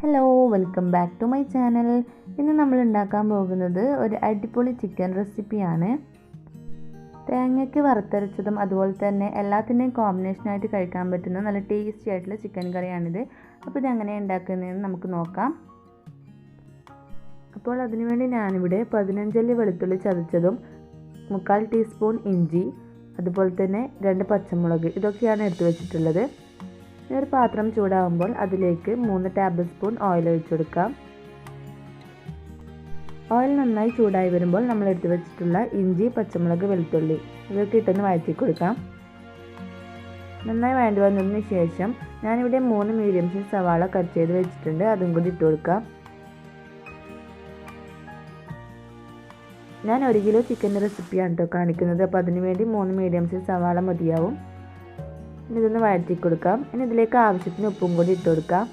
Hello welcome back to my channel. ഇന്ന് നമ്മൾ ഉണ്ടാക്കാൻ പോകുന്നത് ഒരു അടിപൊളി ചിക്കൻ റെസിപ്പിയാണ്. തേങ്ങയ്ക്ക് വറുത്തരച്ചതും അതുപോലെ തന്നെ എല്ലാത്തിൻ്റെയും കോമ്പിനേഷനായിട്ട് കഴിക്കാൻ പറ്റുന്ന നല്ല ടേസ്റ്റി ആയിട്ടുള്ള ചിക്കൻ കറിയാണിത്. അപ്പോൾ ഇതെങ്ങനെ ഉണ്ടാക്കുന്നതെന്ന് നമുക്ക് നോക്കാം. അപ്പോൾ അതിനുവേണ്ടി ഞാനിവിടെ 15 അല്ലി വെളുത്തുള്ളി ചതച്ചതും 3/4 ടീസ്പൂൺ ഇഞ്ചി, അതുപോലെ തന്നെ 2 പച്ചമുളക്, ഇതൊക്കെയാണ് എടുത്തു വെച്ചിട്ടുള്ളത്. ഒരു പാത്രം ചൂടാകുമ്പോൾ അതിലേക്ക് 3 ടേബിൾ സ്പൂൺ ഓയിൽ ഒഴിച്ചു കൊടുക്കാം. ഓയിൽ നന്നായി ചൂടായി വരുമ്പോൾ നമ്മൾ എടുത്തു വെച്ചിട്ടുള്ള ഇഞ്ചി, പച്ചമുളക്, വെളുത്തുള്ളി ഇതൊക്കെ ഇട്ടൊന്ന് വഴറ്റി കൊടുക്കാം. നന്നായി വഴണ്ടി വന്നതിന് ശേഷം ഞാനിവിടെ 3 മീഡിയം സൈസ് സവാള കട്ട് ചെയ്ത് വെച്ചിട്ടുണ്ട്, അതും കൂടി ഇട്ട് കൊടുക്കാം. ഞാൻ 1 കിലോ ചിക്കൻ്റെ റെസിപ്പിയാണ് കേട്ടോ കാണിക്കുന്നത്. അപ്പോൾ അതിന് വേണ്ടി 3 മീഡിയം സൈസ് സവാള മതിയാവും. ഇനി ഇതൊന്ന് വഴറ്റി കൊടുക്കാം. ഇനി ഇതിലേക്ക് ആവശ്യത്തിന് ഉപ്പും കൂടി ഇട്ട് കൊടുക്കാം.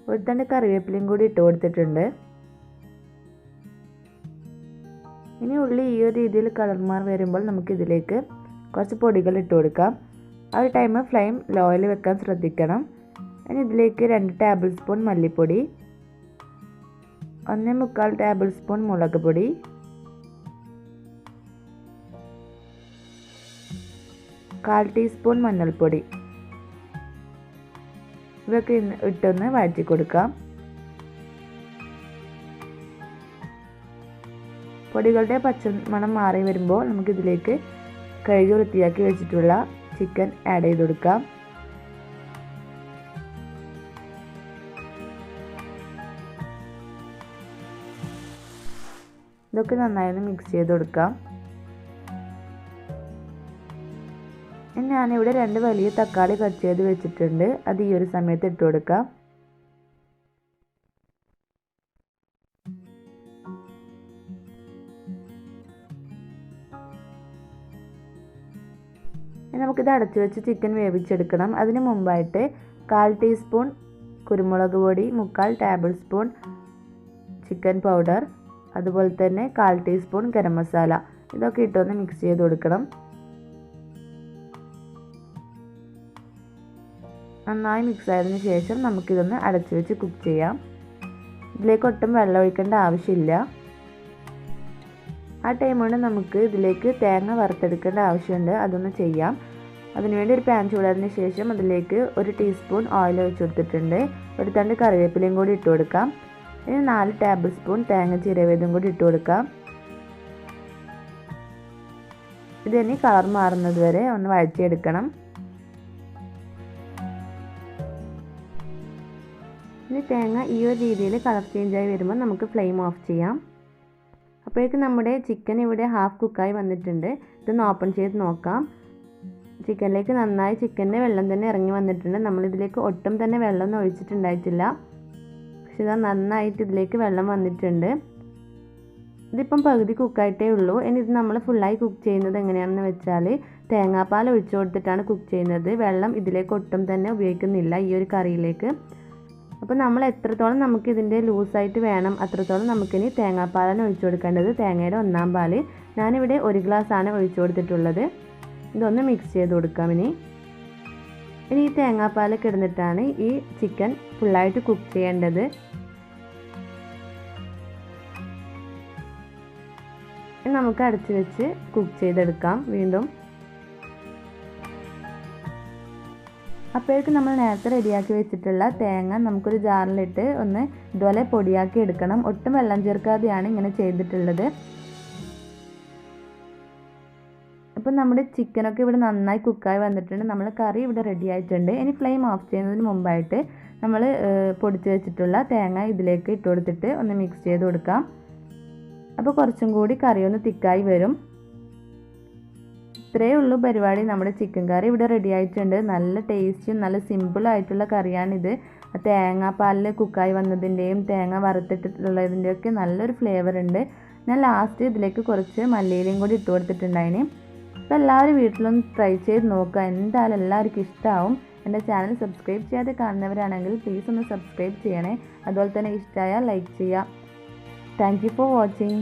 ഒരു തണ്ട് കറിവേപ്പിലയും കൂടി ഇട്ട് കൊടുത്തിട്ടുണ്ട്. ഇനി ഉള്ളി ഈ ഒരു രീതിയിൽ കളർ മാറി വരുമ്പോൾ നമുക്കിതിലേക്ക് കുറച്ച് പൊടികൾ ഇട്ട് കൊടുക്കാം. ആ ഒരു ടൈം ഫ്ലെയിം ലോയിൽ വെക്കാൻ ശ്രദ്ധിക്കണം. ഇനി ഇതിലേക്ക് 2 ടേബിൾ സ്പൂൺ മല്ലിപ്പൊടി, 1/4 ടേബിൾ സ്പൂൺ മുളക് പൊടി, 1/4 ടീസ്പൂൺ മഞ്ഞൾപ്പൊടി ഇതൊക്കെ ഇട്ടൊന്ന് വഴറ്റി കൊടുക്കാം. പൊടികളുടെ പച്ചമണം മാറി വരുമ്പോൾ നമുക്കിതിലേക്ക് കഴുകി വൃത്തിയാക്കി വെച്ചിട്ടുള്ള ചിക്കൻ ആഡ് ചെയ്ത് കൊടുക്കാം. ഇതൊക്കെ നന്നായി ഒന്ന് മിക്സ് ചെയ്ത് കൊടുക്കാം. ഞാനിവിടെ 2 വലിയ തക്കാളി കട്ട് ചെയ്ത് വെച്ചിട്ടുണ്ട്, അത് ഈ ഒരു സമയത്ത് ഇട്ട് കൊടുക്കാം. നമുക്കിത് അടച്ചു വെച്ച് ചിക്കൻ വേവിച്ചെടുക്കണം. അതിന് മുമ്പായിട്ട് 1/4 ടീസ്പൂൺ കുരുമുളക് പൊടി, 3/4 ടേബിൾ സ്പൂൺ ചിക്കൻ പൗഡർ, അതുപോലെ തന്നെ 1/4 ടീസ്പൂൺ ഗരം മസാല ഇതൊക്കെ ഇട്ടൊന്ന് മിക്സ് ചെയ്ത് കൊടുക്കണം. നന്നായി മിക്സ് ആയതിനു ശേഷം നമുക്കിതൊന്ന് അടച്ചു വെച്ച് കുക്ക് ചെയ്യാം. ഇതിലേക്ക് ഒട്ടും വെള്ളം ഒഴിക്കേണ്ട ആവശ്യമില്ല. ആ ടൈം കൊണ്ട് നമുക്ക് ഇതിലേക്ക് തേങ്ങ വറുത്തെടുക്കേണ്ട ആവശ്യമുണ്ട്, അതൊന്ന് ചെയ്യാം. അതിനുവേണ്ടി ഒരു പാൻ ചൂടായതിനു ശേഷം അതിലേക്ക് 1 ടീസ്പൂൺ ഓയിൽ ഒഴിച്ചു കൊടുത്തിട്ടുണ്ട്. ഒരു തണ്ട് കറിവേപ്പിലയും കൂടി ഇട്ട് കൊടുക്കാം. ഇനി 4 ടേബിൾ സ്പൂൺ തേങ്ങ ചിരവിയതും കൂടി ഇട്ട് കൊടുക്കാം. ഇതിനി കളർ മാറുന്നത് വരെ ഒന്ന് വഴറ്റിയെടുക്കണം. ഇനി തേങ്ങ ഈ ഒരു രീതിയിൽ കളർ ചേഞ്ചായി വരുമ്പോൾ നമുക്ക് ഫ്ലെയിം ഓഫ് ചെയ്യാം. അപ്പോഴേക്കും നമ്മുടെ ചിക്കൻ ഇവിടെ ഹാഫ് കുക്കായി വന്നിട്ടുണ്ട്. ഇതൊന്ന് ഓപ്പൺ ചെയ്ത് നോക്കാം. ചിക്കനിലേക്ക് നന്നായി ചിക്കൻ്റെ വെള്ളം തന്നെ ഇറങ്ങി വന്നിട്ടുണ്ട്. നമ്മളിതിലേക്ക് ഒട്ടും തന്നെ വെള്ളമൊന്നും ഒഴിച്ചിട്ടുണ്ടായിട്ടില്ല. പക്ഷെ ഇത് നന്നായിട്ട് ഇതിലേക്ക് വെള്ളം വന്നിട്ടുണ്ട്. ഇതിപ്പം പകുതി കുക്കായിട്ടേ ഉള്ളൂ. ഇനി ഇത് നമ്മൾ ഫുള്ളായി കുക്ക് ചെയ്യുന്നത് എങ്ങനെയാണെന്ന് വെച്ചാൽ തേങ്ങാപ്പാൽ ഒഴിച്ചു കൊടുത്തിട്ടാണ് കുക്ക് ചെയ്യുന്നത്. വെള്ളം ഇതിലേക്ക് ഒട്ടും തന്നെ ഉപയോഗിക്കുന്നില്ല ഈ ഒരു കറിയിലേക്ക്. അപ്പോൾ നമ്മൾ എത്രത്തോളം നമുക്ക് ഇതിൻ്റെ ലൂസായിട്ട് വേണം അത്രത്തോളം നമുക്കിനി തേങ്ങാപ്പാലാണ് ഒഴിച്ചു കൊടുക്കേണ്ടത്. തേങ്ങയുടെ 1/4 പാല് ഞാനിവിടെ 1 ഗ്ലാസ്സാണ് ഒഴിച്ചു കൊടുത്തിട്ടുള്ളത്. ഇതൊന്ന് മിക്സ് ചെയ്ത് കൊടുക്കാം. ഇനി ഈ തേങ്ങാപ്പാലൊക്കെ ഇടുന്നിട്ടാണ് ഈ ചിക്കൻ ഫുള്ളായിട്ട് കുക്ക് ചെയ്യേണ്ടത്. നമുക്ക് അടച്ചു വെച്ച് കുക്ക് ചെയ്തെടുക്കാം വീണ്ടും. അപ്പോഴേക്കും നമ്മൾ നേരത്തെ റെഡിയാക്കി വെച്ചിട്ടുള്ള തേങ്ങ നമുക്കൊരു ജാറിലിട്ട് ഒന്ന് ഇതുപോലെ പൊടിയാക്കി എടുക്കണം. ഒട്ടും വെള്ളം ചേർക്കാതെയാണ് ഇങ്ങനെ ചെയ്തിട്ടുള്ളത്. അപ്പോൾ നമ്മുടെ ചിക്കനൊക്കെ ഇവിടെ നന്നായി കുക്കായി വന്നിട്ടുണ്ട്. നമ്മൾ കറി ഇവിടെ റെഡി ആയിട്ടുണ്ട്. ഇനി ഫ്ലെയിം ഓഫ് ചെയ്യുന്നതിന് മുമ്പായിട്ട് നമ്മൾ പൊടിച്ച് വെച്ചിട്ടുള്ള തേങ്ങ ഇതിലേക്ക് ഇട്ട് കൊടുത്തിട്ട് ഒന്ന് മിക്സ് ചെയ്ത് കൊടുക്കാം. അപ്പോൾ കുറച്ചും കൂടി കറി ഒന്ന് തിക്കായി വരും. ഇത്രയേ ഉള്ളൂ പരിപാടി. നമ്മുടെ ചിക്കൻ കറി ഇവിടെ റെഡി ആയിട്ടുണ്ട്. നല്ല ടേസ്റ്റിയും നല്ല സിമ്പിളായിട്ടുള്ള കറിയാണിത്. തേങ്ങാപ്പാലിൽ കുക്കായി വന്നതിൻ്റെയും തേങ്ങ വറുത്തിട്ടുള്ളതിൻ്റെയൊക്കെ നല്ലൊരു ഫ്ലേവർ ഉണ്ട്. ഞാൻ ലാസ്റ്റ് ഇതിലേക്ക് കുറച്ച് മല്ലിയിലയും കൂടി ഇട്ട് കൊടുത്തിട്ടുണ്ടായിന്. അപ്പോൾ എല്ലാവരും വീട്ടിലൊന്ന് ട്രൈ ചെയ്ത് നോക്കുക. എന്തായാലും എല്ലാവർക്കും ഇഷ്ടമാവും. എൻ്റെ ചാനൽ സബ്സ്ക്രൈബ് ചെയ്യാതെ കാണുന്നവരാണെങ്കിൽ പ്ലീസ് ഒന്ന് സബ്സ്ക്രൈബ് ചെയ്യണേ. അതുപോലെ തന്നെ ഇഷ്ടമായാൽ ലൈക്ക് ചെയ്യുക. Thank you for watching.